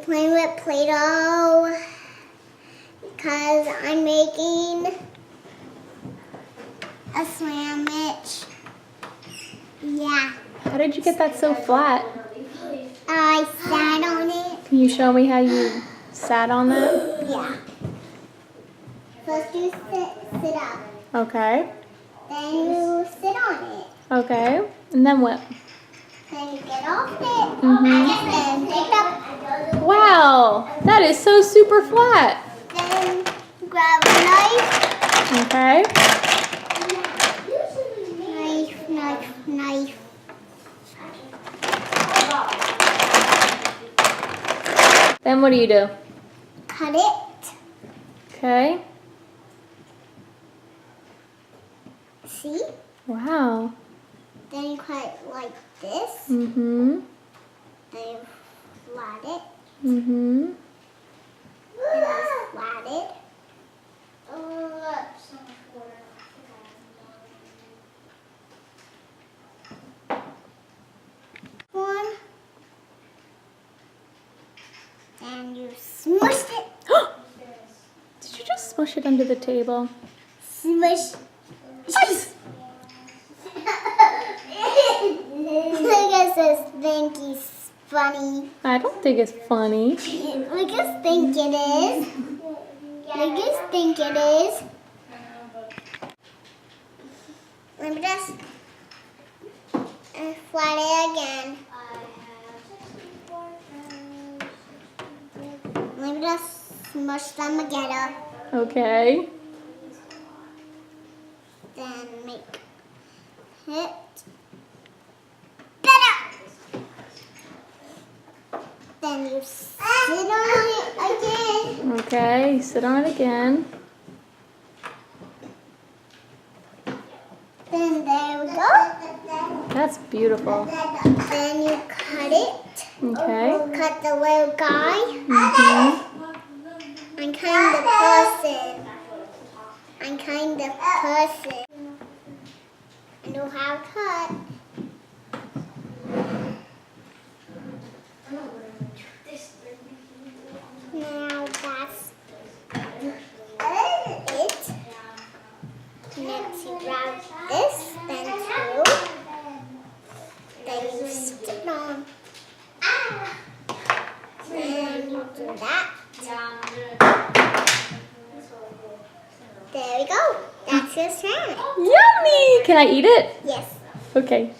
playing with Play-Doh because I'm making a sandwich. Yeah. How did you get that so flat? I sat on it. Can you show me how you sat on that? Yeah. First you sit up. Okay. Then you sit on it. Okay. And then what? Then you get off it. Mm-hmm. Then pick it up. Wow, that is so super flat. Then grab a knife. Okay. Knife. Then what do? Cut it. Okay. See? Wow. Then you cut it like this. Mm-hmm. Then you flat it. Mm-hmm. Then you flat it. One. And you smush it. Did you just smush it under the table? Smush. Yes. Look at this Stinky's funny. I don't think it's funny. Look at think it is. Look at think it is. Let me just flat it again. Let me just smush them together. Okay. Then make it better. Then you sit on it again. Okay, sit on it again. Then there we go. That's beautiful. Then you cut it. Okay. Cut the little guy. Mm-hmm. I'm kind of person. I know how to cut. Now that's it. Next you grab this, then two. Then you stick it on. Then you do that. There we go. That's your sandwich. Yummy! Can I eat it? Yes. Okay.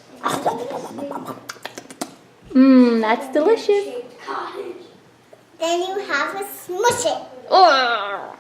That's delicious. Then you have to smush it. Ugh.